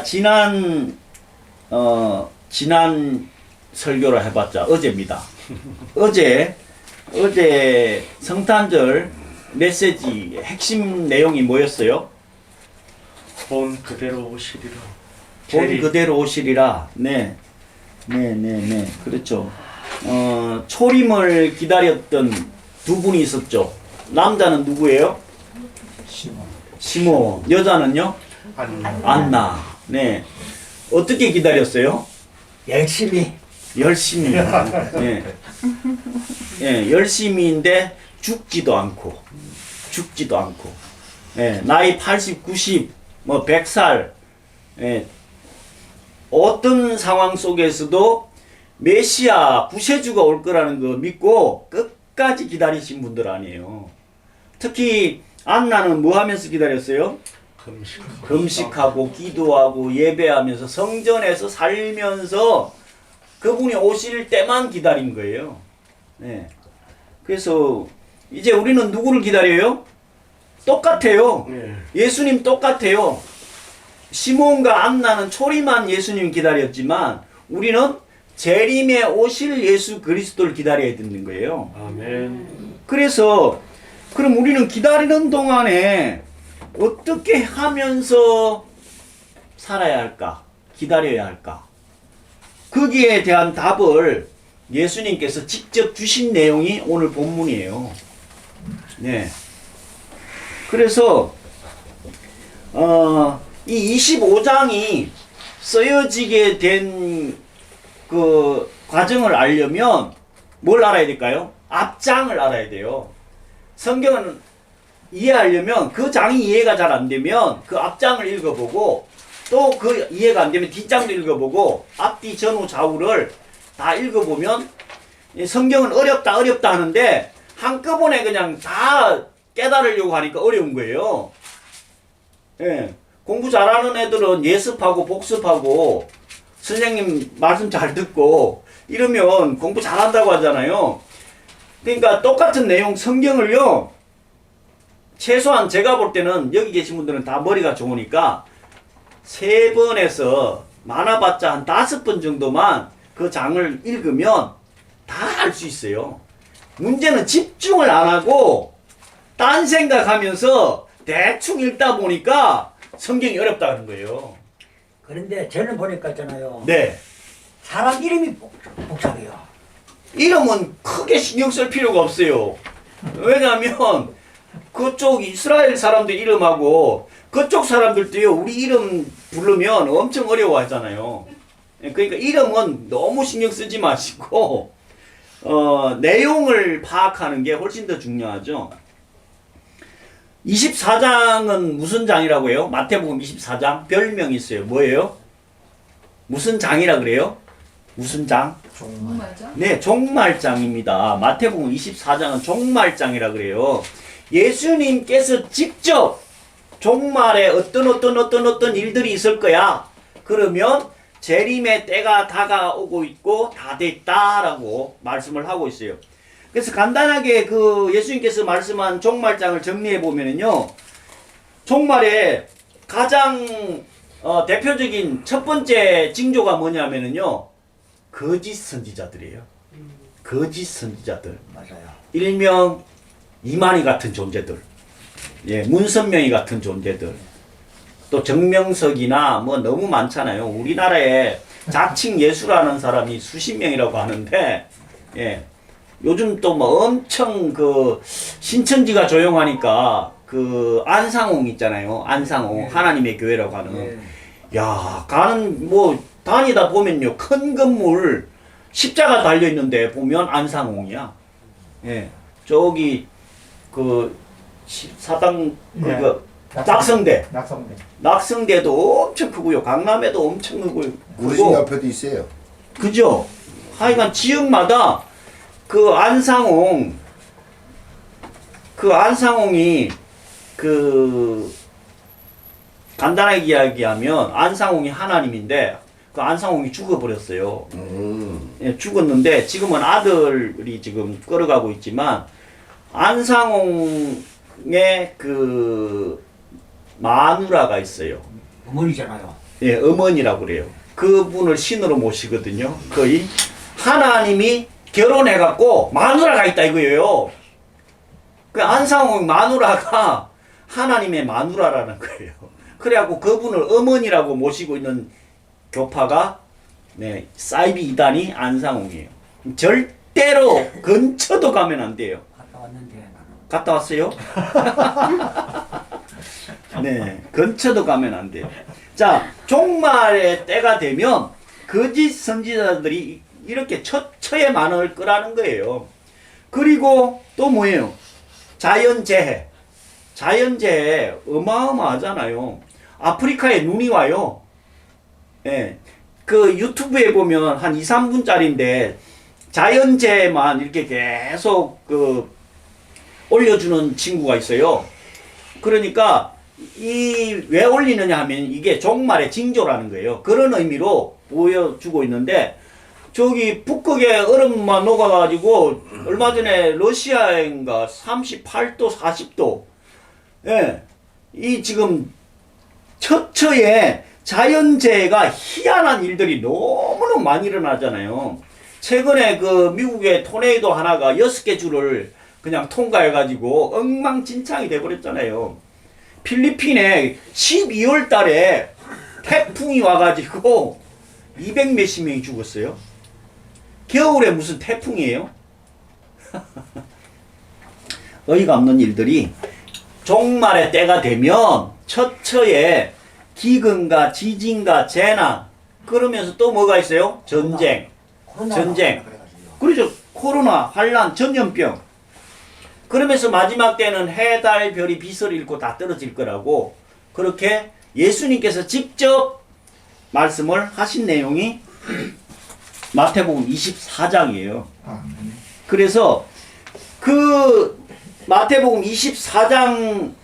지난 설교를 해봤자 어제입니다. 어제 성탄절 메시지 핵심 내용이 뭐였어요? 본 그대로 오시리라. 본 그대로 오시리라. 네. 그렇죠. 초림을 기다렸던 두 분이 있었죠. 남자는 누구예요? 시몬. 여자는요? 안나. 네. 어떻게 기다렸어요? 열심히. 네. 네, 열심히인데 죽지도 않고. 네, 나이 80, 90, 100살. 네. 어떤 상황 속에서도 메시아 구세주가 올 거라는 거 믿고 끝까지 기다리신 분들 아니에요. 특히 안나는 뭐 하면서 기다렸어요? 금식하고 기도하고 예배하면서 성전에서 살면서 그분이 오실 때만 기다린 거예요. 네. 그래서 이제 우리는 누구를 기다려요? 똑같아요. 예수님 똑같아요. 시몬과 안나는 초림한 예수님 기다렸지만 우리는 재림에 오실 예수 그리스도를 기다려야 되는 거예요. 아멘. 그래서 그럼 우리는 기다리는 동안에 어떻게 하면서 살아야 할까? 기다려야 할까? 거기에 대한 답을 예수님께서 직접 주신 내용이 오늘 본문이에요. 네. 그래서 이 25장이 쓰여지게 된 그 과정을 알려면 뭘 알아야 될까요? 앞장을 알아야 돼요. 성경은 이해하려면 그 장이 이해가 잘 안 되면 그 앞장을 읽어보고 또 그 이해가 안 되면 뒷장도 읽어보고 앞뒤 전후 좌우를 다 읽어보면 성경은 어렵다 하는데 한꺼번에 그냥 다 깨달으려고 하니까 어려운 거예요. 예. 공부 잘하는 애들은 예습하고 복습하고 선생님 말씀 잘 듣고 이러면 공부 잘한다고 하잖아요. 그러니까 똑같은 내용 성경을요, 최소한 제가 볼 때는 여기 계신 분들은 다 머리가 좋으니까 3번에서 많아봤자 한 5번 정도만 그 장을 읽으면 다 알 수 있어요. 문제는 집중을 안 하고 딴 생각하면서 대충 읽다 보니까 성경이 어렵다는 거예요. 그런데 저는 보니까 있잖아요. 네. 사람 이름이 복잡해요. 이름은 크게 신경 쓸 필요가 없어요. 왜냐하면 그쪽 이스라엘 사람들 이름하고 그쪽 사람들도요, 우리 이름 부르면 엄청 어려워하잖아요. 그러니까 이름은 너무 신경 쓰지 마시고 내용을 파악하는 게 훨씬 더 중요하죠. 24장은 무슨 장이라고 해요? 마태복음 24장 별명이 있어요. 뭐예요? 무슨 장이라 그래요? 무슨 장? 종말장? 네, 종말장입니다. 마태복음 24장은 종말장이라 그래요. 예수님께서 직접 종말에 어떤 일들이 있을 거야. 그러면 재림의 때가 다가오고 있고 다 됐다라고 말씀을 하고 있어요. 그래서 간단하게 그 예수님께서 말씀한 종말장을 정리해 보면은요, 종말에 가장 대표적인 첫 번째 징조가 뭐냐면은요, 거짓 선지자들이에요. 거짓 선지자들. 맞아요. 일명 이만희 같은 존재들, 예, 문선명이 같은 존재들, 또 정명석이나 뭐 너무 많잖아요. 우리나라에 자칭 예수라는 사람이 수십 명이라고 하는데, 예. 요즘 또 뭐 엄청 그 신천지가 조용하니까 그 안상홍 있잖아요. 안상홍, 하나님의 교회라고 하는. 야, 가는 뭐 다니다 보면요, 큰 건물 십자가 달려 있는데 보면 안상홍이야. 예, 저기 그 사당 그 낙성대도 엄청 크고요. 강남에도 엄청 크고요. 우리 집 옆에도 있어요. 그죠? 하여간 지역마다 그 안상홍이 그 간단하게 이야기하면 안상홍이 하나님인데 그 안상홍이 죽어버렸어요. 예, 죽었는데 지금은 아들이 지금 끌어가고 있지만 안상홍의 그 마누라가 있어요. 어머니잖아요. 예, 어머니라고 그래요. 그분을 신으로 모시거든요. 거의 하나님이 결혼해갖고 마누라가 있다 이거예요. 그 안상홍 마누라가 하나님의 마누라라는 거예요. 그래갖고 그분을 어머니라고 모시고 있는 교파가 네, 사이비 이단이 안상홍이에요. 절대로 근처도 가면 안 돼요. 갔다 왔는데 나는. 갔다 왔어요? 네, 근처도 가면 안 돼요. 자, 종말의 때가 되면 거짓 선지자들이 이렇게 처에 만원을 끄라는 거예요. 그리고 또 뭐예요? 자연재해. 자연재해 어마어마하잖아요. 아프리카에 눈이 와요. 예. 그 유튜브에 보면 한 2, 3분짜리인데 자연재해만 이렇게 계속 그 올려주는 친구가 있어요. 그러니까 왜 올리느냐 하면 이게 종말의 징조라는 거예요. 그런 의미로 보여주고 있는데 저기 북극에 얼음만 녹아가지고 얼마 전에 러시아인가 38도 40도 예, 이 지금 처처에 자연재해가 희한한 일들이 너무너무 많이 일어나잖아요. 최근에 그 미국의 토네이도 하나가 6개 주를 그냥 통과해가지고 엉망진창이 돼버렸잖아요. 필리핀에 12월 달에 태풍이 와가지고 200 몇십 명이 죽었어요. 겨울에 무슨 태풍이에요? 어이가 없는 일들이 종말의 때가 되면 처처에 기근과 지진과 재난 그러면서 또 뭐가 있어요? 전쟁. 전쟁. 그렇죠. 코로나, 환란, 전염병. 그러면서 마지막 때는 해, 달, 별이 빛을 잃고 다 떨어질 거라고 그렇게 예수님께서 직접 말씀을 하신 내용이 마태복음 24장이에요. 그래서 그 마태복음 24장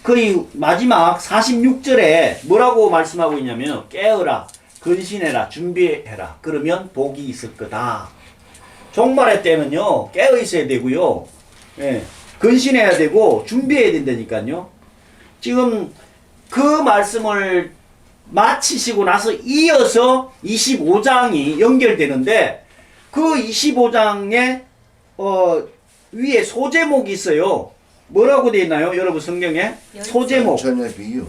거의 마지막 46절에 뭐라고 말씀하고 있냐면 깨어라, 근신해라, 준비해라. 그러면 복이 있을 거다. 종말의 때는요 깨어 있어야 되고요. 예, 근신해야 되고 준비해야 된다니까요. 지금 그 말씀을 마치시고 나서 이어서 25장이 연결되는데 그 25장에 위에 소제목이 있어요. 뭐라고 되어 있나요? 여러분 성경에 소제목 전혀 비유.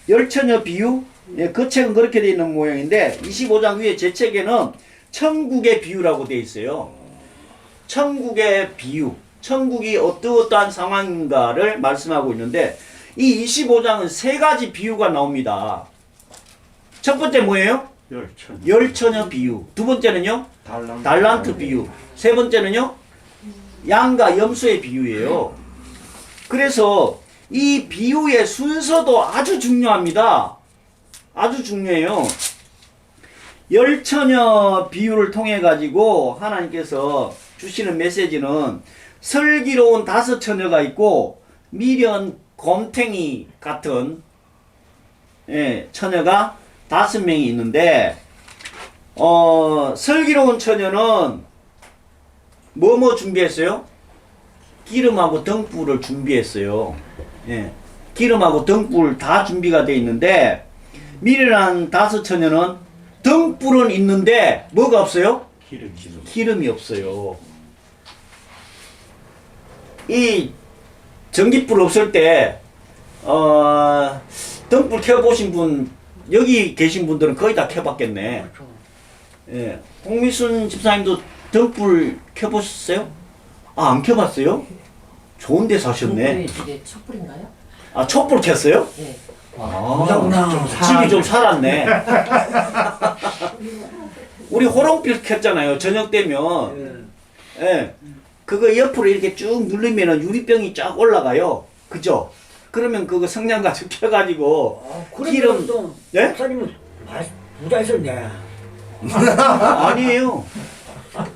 열처녀 비유. 예, 그 책은 그렇게 되어 있는 모양인데 25장 위에 제 책에는 천국의 비유라고 되어 있어요. 천국의 비유. 천국이 어떠한 상황인가를 말씀하고 있는데 이 25장은 세 가지 비유가 나옵니다. 첫 번째 뭐예요? 열처녀 비유. 두 번째는요? 달란트 비유. 세 번째는요? 양과 염소의 비유예요. 그래서 이 비유의 순서도 아주 중요합니다. 아주 중요해요. 열처녀 비유를 통해 가지고 하나님께서 주시는 메시지는 슬기로운 5 처녀가 있고 미련 곰탱이 같은 처녀가 5명이 있는데 슬기로운 처녀는 뭐 준비했어요? 기름하고 등불을 준비했어요. 예. 기름하고 등불 다 준비가 되어 있는데 미련한 5 처녀는 등불은 있는데 뭐가 없어요? 기름이 없어요. 이 전기불 없을 때 등불 켜보신 분 여기 계신 분들은 거의 다 켜봤겠네. 예. 홍미순 집사님도 등불 켜보셨어요? 아, 안 켜봤어요? 좋은 데 사셨네. 이게 촛불인가요? 아, 촛불 켰어요? 네. 아, 집이 좀 살았네. 우리 호롱불 켰잖아요. 저녁 되면. 예. 그거 옆으로 이렇게 쭉 누르면은 유리병이 쫙 올라가요. 그죠? 그러면 그거 성냥가죽 켜가지고 기름. 네? 목사님은 부자 있었네. 아니에요.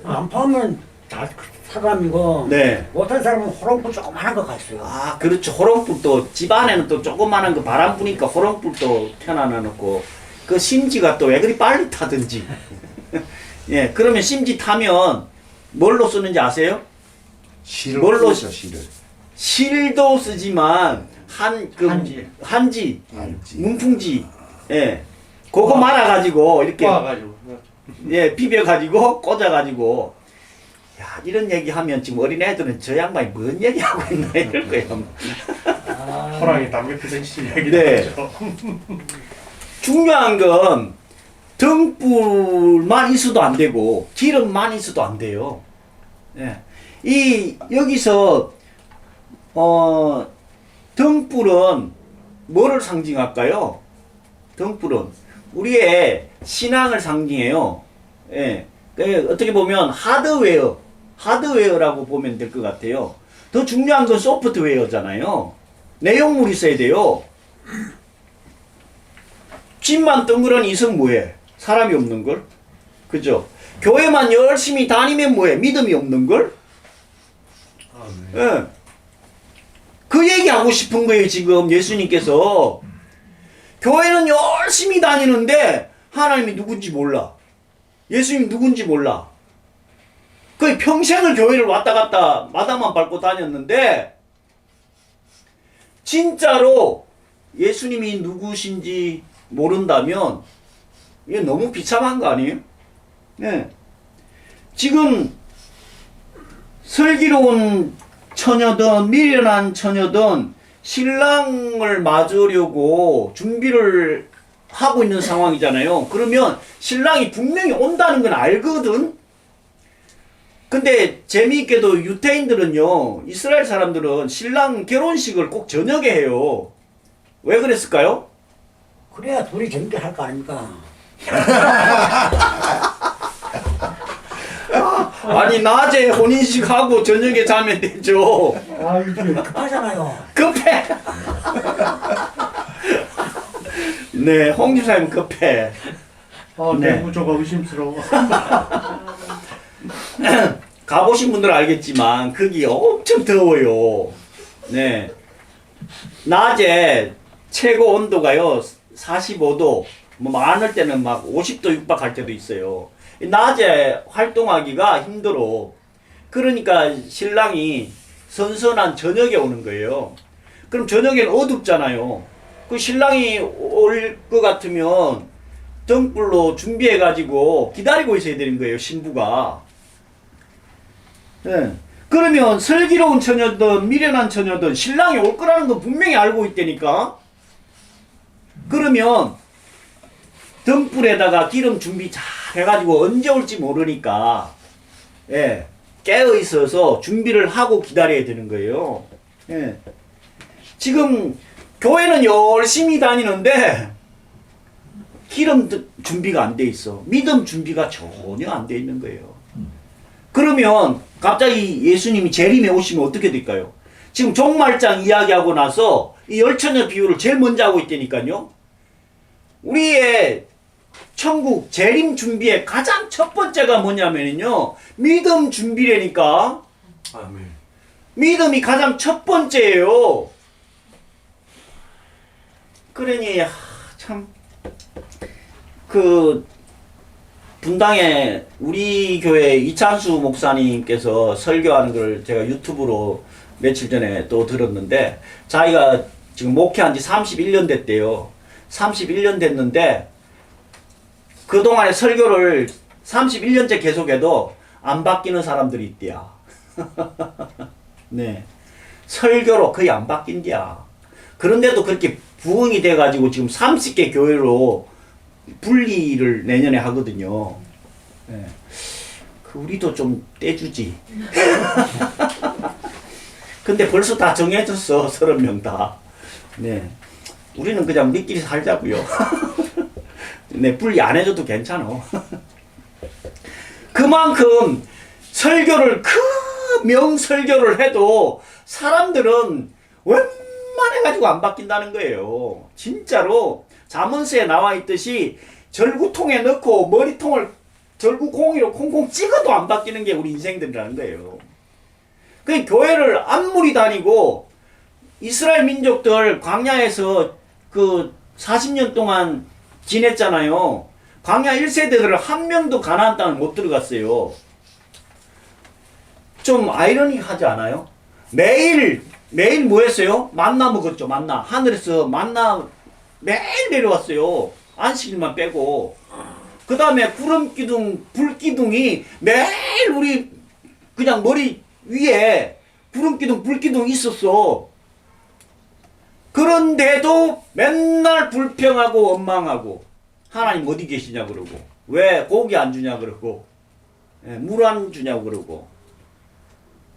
안 파면 다 사람이고 네. 못한 사람은 호롱불 조그만한 거 갔어요. 아, 그렇죠. 호롱불도 집 안에는 또 조그마한 거 바람 부니까 호롱불도 켜놔 놓고 그 심지가 또 왜 그리 빨리 타든지. 예, 그러면 심지 타면 뭘로 쓰는지 아세요? 실을 뭘로 쓰죠, 실을. 실도 쓰지만 한지, 알지. 문풍지, 예, 그거 말아가지고 이렇게 와가지고. 예 비벼가지고 꽂아가지고 야 이런 얘기하면 지금 어린애들은 저 양반이 뭔 얘기하고 있나 이럴 거예요. 아, 호랑이 담배 피듯이 얘기 네. 나죠. 중요한 건 등불만 있어도 안 되고 기름만 있어도 안 돼요. 예. 이 여기서 등불은 뭐를 상징할까요? 등불은 우리의 신앙을 상징해요. 예. 어떻게 보면 하드웨어라고 보면 될 것 같아요. 더 중요한 건 소프트웨어잖아요. 내용물이 있어야 돼요. 집만 덩그러니 있으면 뭐해? 사람이 없는 걸? 그죠? 교회만 열심히 다니면 뭐해? 믿음이 없는 걸? 아, 네. 예. 그 얘기하고 싶은 거예요, 지금 예수님께서. 교회는 열심히 다니는데 하나님이 누군지 몰라. 예수님이 누군지 몰라. 거의 평생을 교회를 왔다 갔다 마다만 밟고 다녔는데 진짜로 예수님이 누구신지 모른다면 이게 너무 비참한 거 아니에요? 네. 지금 슬기로운 처녀든 미련한 처녀든 신랑을 맞으려고 준비를 하고 있는 상황이잖아요. 그러면 신랑이 분명히 온다는 건 알거든. 근데 재미있게도 유태인들은요, 이스라엘 사람들은 신랑 결혼식을 꼭 저녁에 해요. 왜 그랬을까요? 그래야 둘이 재밌게 할 거 아닙니까? 아니 낮에 혼인식 하고 저녁에 자면 되죠. 아, 이게 급하잖아요. 급해. 네, 홍 집사님 급해. 아, 네. 내 구조가 의심스러워. 가보신 분들은 알겠지만 거기 엄청 더워요. 네, 낮에 최고 온도가요 45도, 뭐 많을 때는 막 50도 육박할 때도 있어요. 낮에 활동하기가 힘들어. 그러니까 신랑이 선선한 저녁에 오는 거예요. 그럼 저녁에는 어둡잖아요. 그 신랑이 올 것 같으면 등불로 준비해가지고 기다리고 있어야 되는 거예요, 신부가. 네. 그러면 슬기로운 처녀든 미련한 처녀든 신랑이 올 거라는 건 분명히 알고 있다니까. 그러면 등불에다가 기름 준비 잘 해가지고 언제 올지 모르니까 예, 깨어 있어서 준비를 하고 기다려야 되는 거예요. 예. 지금 교회는 열심히 다니는데 기름 준비가 안 돼 있어. 믿음 준비가 전혀 안 돼 있는 거예요. 그러면 갑자기 예수님이 재림에 오시면 어떻게 될까요? 지금 종말장 이야기하고 나서 이 열처녀 비유를 제일 먼저 하고 있다니까요. 우리의 천국 재림 준비의 가장 첫 번째가 뭐냐면요, 믿음 준비라니까. 아멘. 믿음이 가장 첫 번째예요. 그러니 참 그 분당에 우리 교회 이찬수 목사님께서 설교하는 걸 제가 유튜브로 며칠 전에 또 들었는데, 자기가 지금 목회한 지 31년 됐대요. 31년 됐는데 그동안의 설교를 31년째 계속해도 안 바뀌는 사람들이 있대야. 네. 설교로 거의 안 바뀐대야. 그런데도 그렇게 부흥이 돼가지고 지금 30개 교회로 분리를 내년에 하거든요. 네. 그 우리도 좀 떼주지. 근데 벌써 다 정해졌어. 30명 다. 네. 우리는 그냥 우리끼리 살자고요. 네, 분리 안 해줘도 괜찮아. 그만큼 설교를 명설교를 해도 사람들은 웬만해가지고 안 바뀐다는 거예요. 진짜로 잠언서에 나와 있듯이 절구통에 넣고 머리통을 절구공이로 콩콩 찍어도 안 바뀌는 게 우리 인생들이라는 거예요. 그 교회를 안무리 다니고 이스라엘 민족들 광야에서 그 40년 동안 지냈잖아요. 광야 1세대들을 한 명도 가나안 땅을 못 들어갔어요. 좀 아이러니하지 않아요? 매일 뭐 했어요? 만나 먹었죠. 만나. 하늘에서 만나 매일 내려왔어요. 안식일만 빼고. 그 다음에 불기둥이 매일 우리 그냥 머리 위에 불기둥 있었어. 그런데도 맨날 불평하고 원망하고 하나님 어디 계시냐 그러고 왜 고기 안 주냐 그러고 물 안 주냐 그러고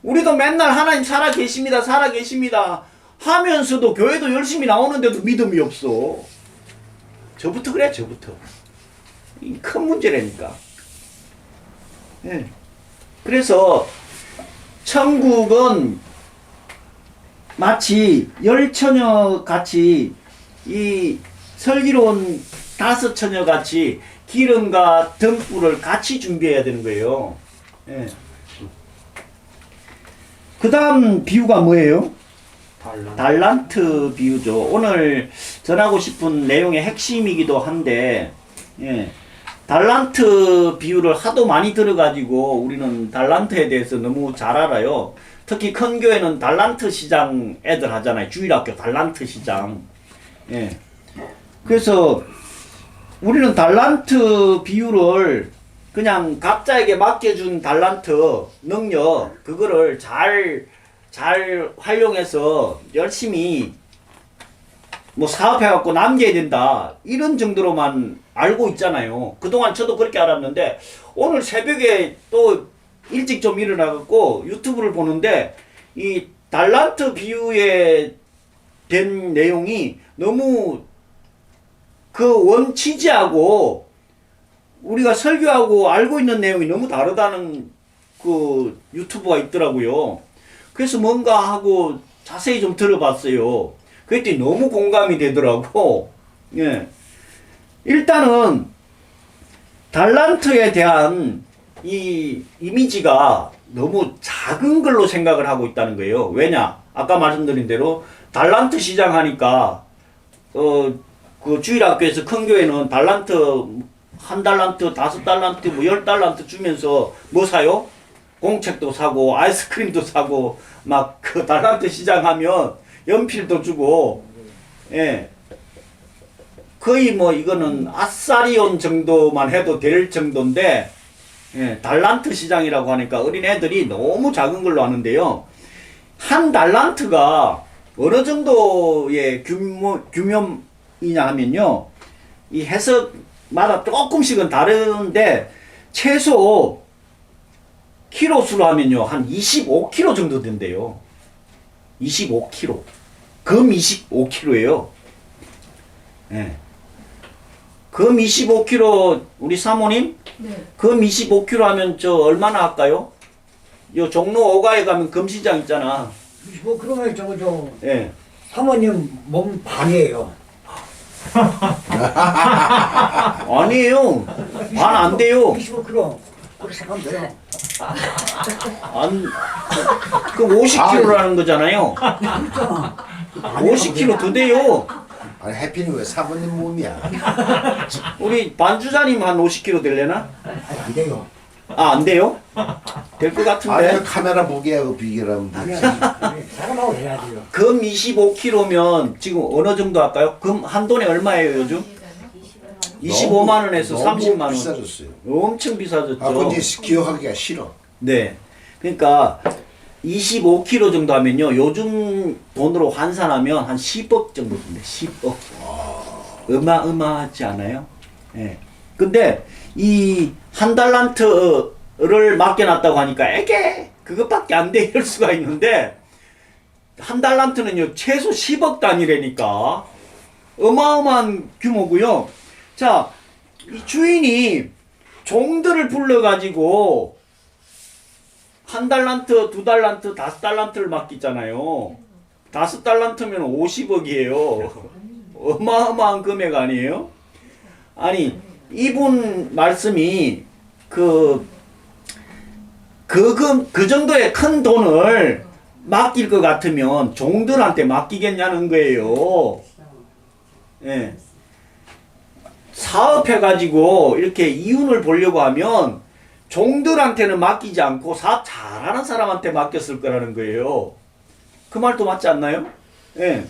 우리도 맨날 하나님 살아 계십니다 하면서도 교회도 열심히 나오는데도 믿음이 없어. 저부터 그래 저부터. 이 큰 문제라니까. 예. 그래서 천국은 마치 열처녀 같이 이 슬기로운 5처녀 같이 기름과 등불을 같이 준비해야 되는 거예요. 예. 그 다음 비유가 뭐예요? 달란트 비유죠. 오늘 전하고 싶은 내용의 핵심이기도 한데, 예. 달란트 비유를 하도 많이 들어가지고 우리는 달란트에 대해서 너무 잘 알아요. 특히 큰 교회는 달란트 시장 애들 하잖아요. 주일학교 달란트 시장. 예. 그래서 우리는 달란트 비유를 그냥 각자에게 맡겨준 달란트 능력 그거를 잘 활용해서 열심히 뭐 사업해갖고 남겨야 된다 이런 정도로만 알고 있잖아요. 그동안 저도 그렇게 알았는데 오늘 새벽에 또 일찍 좀 일어나갖고 유튜브를 보는데 이 달란트 비유에 된 내용이 너무 그 원치지하고 우리가 설교하고 알고 있는 내용이 너무 다르다는 그 유튜브가 있더라고요. 그래서 뭔가 하고 자세히 좀 들어봤어요. 그랬더니 너무 공감이 되더라고. 예. 일단은 달란트에 대한 이 이미지가 너무 작은 걸로 생각을 하고 있다는 거예요. 왜냐? 아까 말씀드린 대로 달란트 시장 하니까 그 주일학교에서 큰 교회는 달란트 1달란트, 5달란트, 뭐 10달란트 주면서 뭐 사요? 공책도 사고 아이스크림도 사고 막 그 달란트 시장 하면 연필도 주고 예. 거의 뭐 이거는 아싸리온 정도만 해도 될 정도인데 예, 달란트 시장이라고 하니까 어린 애들이 너무 작은 걸로 아는데요. 한 달란트가 어느 정도의 규모이냐 하면요. 이 해석마다 조금씩은 다른데 최소 키로수로 하면요. 한 25kg 정도 된대요. 25kg. 금 25kg예요. 예. 금 25kg 우리 사모님? 네. 금 25kg 하면 저 얼마나 할까요? 요 종로 5가에 가면 금시장 있잖아. 뭐 그러면 저거 예. 사모님 몸 반이에요. 아니에요. 반 안 돼요. 25kg. 그렇게 생각하면 돼요. 그 50kg라는 거잖아요. 그렇잖아. 50kg 더 돼요. 아니 해피는 왜 사모님 몸이야? 우리 반주자님 한 50kg 될래나? 안 돼요. 아, 안 돼요? 될 것 아니 같은데. 카메라 보기하고 비교하면 되지. 아니야. 사람하고 해야지요. 금 25kg면 지금 어느 정도 할까요? 금 한 돈에 얼마예요, 요즘? 25만 원에서 30만 원. 비싸졌어요. 엄청 비싸졌죠. 아 근데 기억하기가 싫어. 네. 그러니까 25kg 정도 하면요. 요즘 돈으로 환산하면 한 10억 정도 됩니다. 10억. 어마어마하지 않아요? 예. 네. 근데 이 한 달란트를 맡겨놨다고 하니까 에게 그것밖에 안 돼 이럴 수가 있는데 한 달란트는요 최소 10억 단위라니까 어마어마한 규모고요. 자, 이 주인이 종들을 불러가지고 1달란트, 2달란트, 5달란트를 맡기잖아요. 5달란트면 50억이에요. 어마어마한 금액 아니에요? 아니, 이분 말씀이 그 정도의 큰 돈을 맡길 것 같으면 종들한테 맡기겠냐는 거예요. 예. 사업해가지고 이렇게 이윤을 보려고 하면 종들한테는 맡기지 않고 사업 잘하는 사람한테 맡겼을 거라는 거예요. 그 말도 맞지 않나요? 예.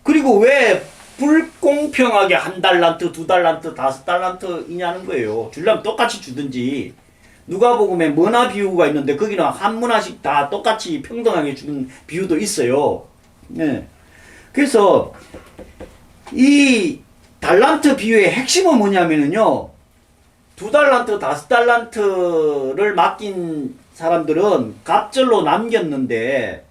그리고 왜 불공평하게 1달란트, 2달란트, 5달란트이냐는 거예요. 주려면 똑같이 주든지. 누가복음에 문화 비유가 있는데 거기는 한 문화씩 다 똑같이 평등하게 주는 비유도 있어요. 네. 그래서 이 달란트 비유의 핵심은 뭐냐면은요. 2달란트, 5달란트를 맡긴 사람들은 갑절로 남겼는데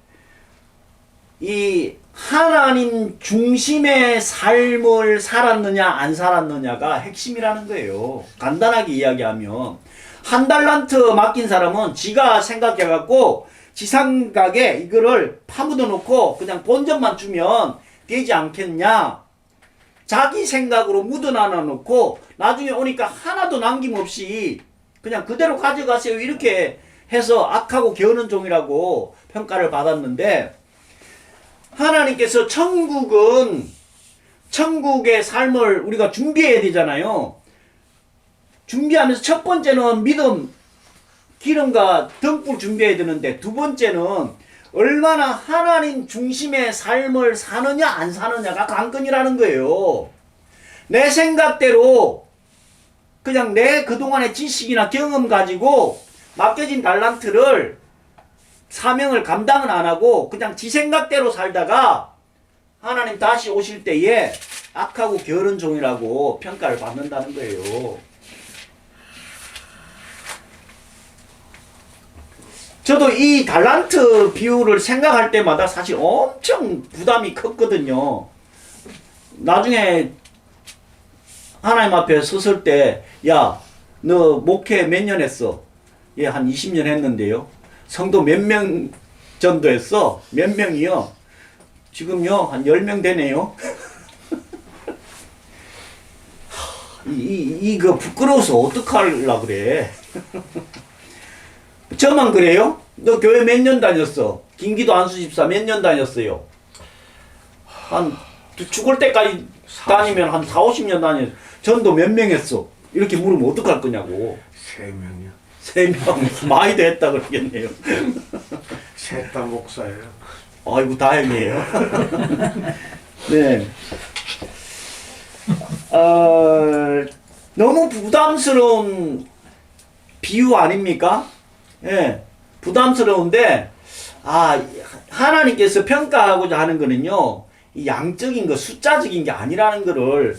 이 하나님 중심의 삶을 살았느냐 안 살았느냐가 핵심이라는 거예요. 간단하게 이야기하면 1달란트 맡긴 사람은 지가 생각해갖고 지 생각에 이거를 파묻어 놓고 그냥 본전만 주면 되지 않겠냐. 자기 생각으로 묻어놔 놓고 나중에 오니까 하나도 남김없이 그냥 그대로 가져가세요. 이렇게 해서 악하고 게으른 종이라고 평가를 받았는데 하나님께서 천국의 삶을 우리가 준비해야 되잖아요. 준비하면서 첫 번째는 믿음, 기름과 등불 준비해야 되는데 두 번째는 얼마나 하나님 중심의 삶을 사느냐 안 사느냐가 관건이라는 거예요. 내 생각대로 그냥 내 그동안의 지식이나 경험 가지고 맡겨진 달란트를 사명을 감당은 안 하고 그냥 지 생각대로 살다가 하나님 다시 오실 때에 악하고 게으른 종이라고 평가를 받는다는 거예요. 저도 이 달란트 비유를 생각할 때마다 사실 엄청 부담이 컸거든요. 나중에 하나님 앞에 섰을 때, 야, 너 목회 몇 년 했어? 예, 한 20년 했는데요. 성도 몇 명 전도했어? 몇 명이요? 지금요, 한 10명 되네요. 이거 부끄러워서 어떡하려고 그래. 저만 그래요? 너 교회 몇 년 다녔어? 김기도 안수집사 몇 년 다녔어요? 한 죽을 때까지 다니면 한 4, 50년 다녔어. 전도 몇 명 했어? 이렇게 물으면 어떡할 거냐고. 3명이요. 3명 많이 됐다 그러겠네요. 셋 다 목사예요. 아이고 다행이에요. 네. 너무 부담스러운 비유 아닙니까? 예, 부담스러운데 하나님께서 평가하고자 하는 거는요, 이 양적인 거, 숫자적인 게 아니라는 거를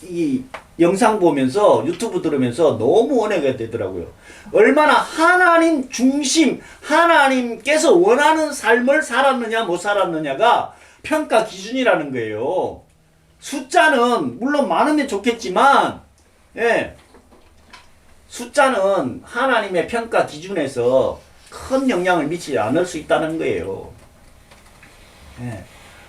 이 영상 보면서 유튜브 들으면서 너무 은혜가 되더라고요. 얼마나 하나님 중심, 하나님께서 원하는 삶을 살았느냐 못 살았느냐가 평가 기준이라는 거예요. 숫자는 물론 많으면 좋겠지만, 예, 숫자는 하나님의 평가 기준에서 큰 영향을 미치지 않을 수 있다는 거예요. 예.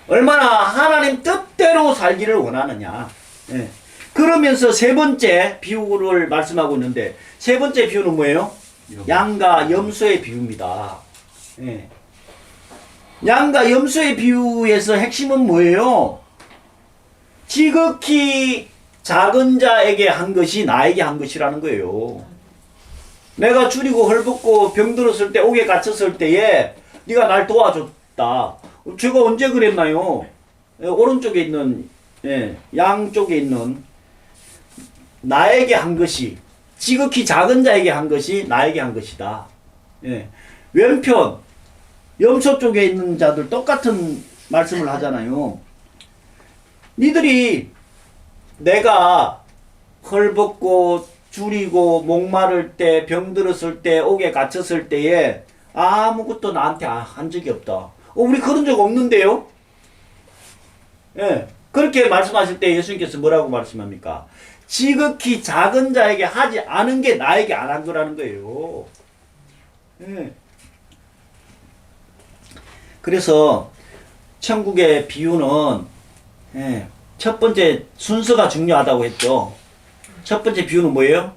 얼마나 하나님 뜻대로 살기를 원하느냐. 예. 그러면서 세 번째 비유를 말씀하고 있는데, 세 번째 비유는 뭐예요? 양과 염소의 비유입니다. 예. 양과 염소의 비유에서 핵심은 뭐예요? 지극히 작은 자에게 한 것이 나에게 한 것이라는 거예요. 내가 줄이고 헐벗고 병들었을 때, 옥에 갇혔을 때에 네가 날 도와줬다. 제가 언제 그랬나요? 오른쪽에 있는, 양쪽에 있는 나에게 한 것이, 지극히 작은 자에게 한 것이 나에게 한 것이다. 왼편 염소 쪽에 있는 자들 똑같은 말씀을 하잖아요. 니들이 내가 헐벗고 줄이고 목마를 때, 병들었을 때, 옥에 갇혔을 때에 아무것도 나한테 한 적이 없다. 우리 그런 적 없는데요? 예. 그렇게 말씀하실 때 예수님께서 뭐라고 말씀합니까? 지극히 작은 자에게 하지 않은 게 나에게 안 한 거라는 거예요. 예. 그래서 천국의 비유는, 첫 번째 순서가 중요하다고 했죠. 첫 번째 비유는 뭐예요?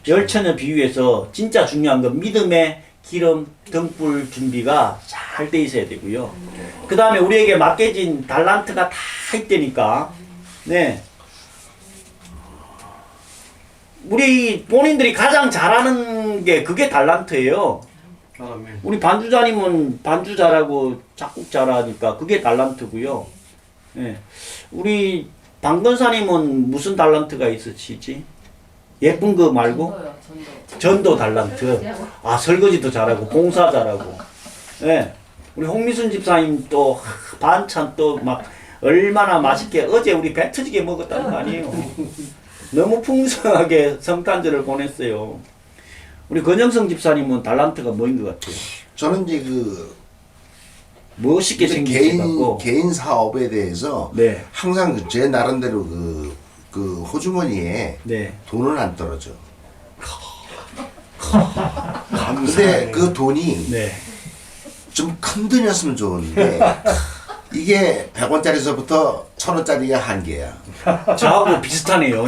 열천의 비유에서 진짜 중요한 건 믿음의 기름, 등불 준비가 잘 돼 있어야 되고요. 그 다음에 우리에게 맡겨진 달란트가 다 있다니까. 네. 우리 본인들이 가장 잘하는 게 그게 달란트예요. 아멘. 우리 반주자님은 반주 잘하고 작곡 잘하니까 그게 달란트고요. 예. 우리 방건사님은 무슨 달란트가 있으시지? 예쁜 거 말고? 전도요, 전도. 전도 달란트. 아, 설거지도 잘하고, 봉사 잘하고. 예. 우리 홍미순 집사님 또 반찬 또 막 얼마나 맛있게 어제 우리 배 터지게 먹었다는 거 아니에요. 너무 풍성하게 성탄절을 보냈어요. 우리 권영성 집사님은 달란트가 뭐인 것 같아요? 저는 이제 그 멋있게 생기지 같고. 개인 사업에 대해서 네. 항상 제 나름대로 그 호주머니에 네. 돈은 안 떨어져. 근데 그 돈이 네. 좀 큰 돈이었으면 좋은데 이게 100원짜리서부터 1000원짜리가 한계야. 저하고 비슷하네요.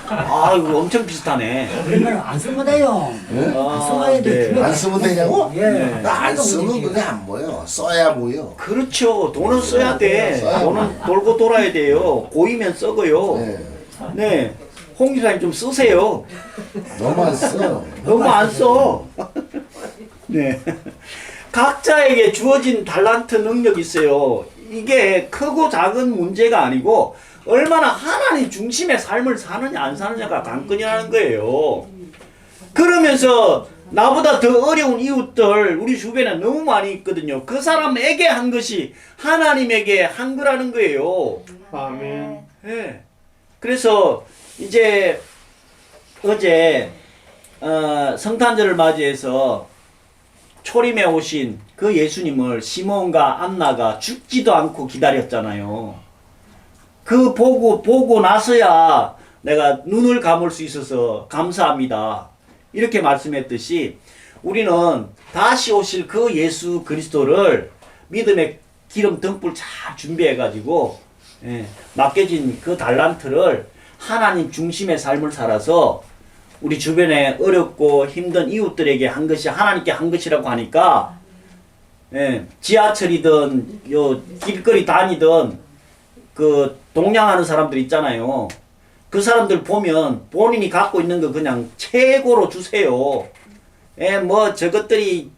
아, 이거 엄청 비슷하네. 그러면 안 쓰면 돼요. 안 써야 돼. 네. 안 쓰면 되냐고? 예. 나 안 쓰면 그게 안 보여. 써야 보여. 그렇죠. 돈은 써야 돼. 써야 돈은 돌고 돌아야 돼요. 고이면 썩어요. 네. 네. 홍 기사님 좀 쓰세요. 너무 안 써. 너무 안 써. 네. 각자에게 주어진 달란트 능력이 있어요. 이게 크고 작은 문제가 아니고 얼마나 하나님 중심의 삶을 사느냐 안 사느냐가 관건이라는 거예요. 그러면서 나보다 더 어려운 이웃들 우리 주변에 너무 많이 있거든요. 그 사람에게 한 것이 하나님에게 한 거라는 거예요. 아멘. 네. 그래서 이제 어제 성탄절을 맞이해서 초림에 오신 그 예수님을 시몬과 안나가 죽지도 않고 기다렸잖아요. 그 보고 나서야 내가 눈을 감을 수 있어서 감사합니다. 이렇게 말씀했듯이 우리는 다시 오실 그 예수 그리스도를 믿음의 기름 등불 잘 준비해가지고 맡겨진 그 달란트를 하나님 중심의 삶을 살아서 우리 주변에 어렵고 힘든 이웃들에게 한 것이 하나님께 한 것이라고 하니까 지하철이든 요 길거리 다니든 그 동냥하는 사람들 있잖아요. 그 사람들 보면 본인이 갖고 있는 거 그냥 최고로 주세요. 뭐 저것들이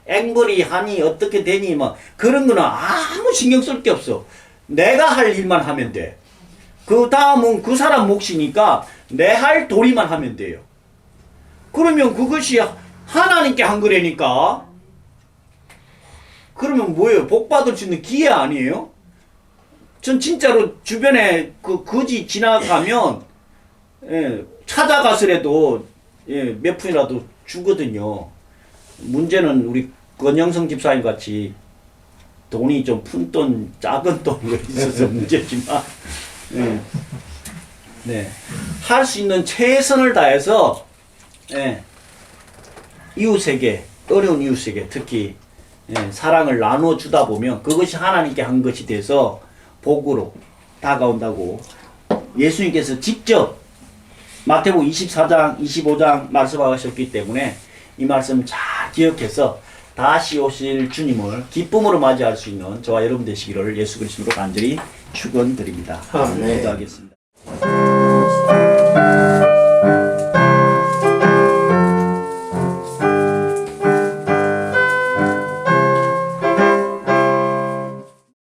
앵벌이 하니 어떻게 되니 뭐 그런 거는 아무 신경 쓸 게 없어. 내가 할 일만 하면 돼. 그 다음은 그 사람 몫이니까 내 할 도리만 하면 돼요. 그러면 그것이 하나님께 한 거라니까. 그러면 뭐예요? 복 받을 수 있는 기회 아니에요? 전 진짜로 주변에 그 거지 지나가면 찾아가서라도 몇 푼이라도 주거든요. 문제는 우리 권영성 집사님 같이 돈이 좀 푼 돈, 작은 돈이 있어서 문제지만 네. 할 수 있는 최선을 다해서 이웃에게 어려운 이웃에게 특히 사랑을 나눠주다 보면 그것이 하나님께 한 것이 돼서 복으로 다가온다고 예수님께서 직접 마태복음 24장 25장 말씀하셨기 때문에 이 말씀 잘 기억해서 다시 오실 주님을 기쁨으로 맞이할 수 있는 저와 여러분 되시기를 예수 그리스도로 간절히 축원드립니다. 아멘. 기도하겠습니다.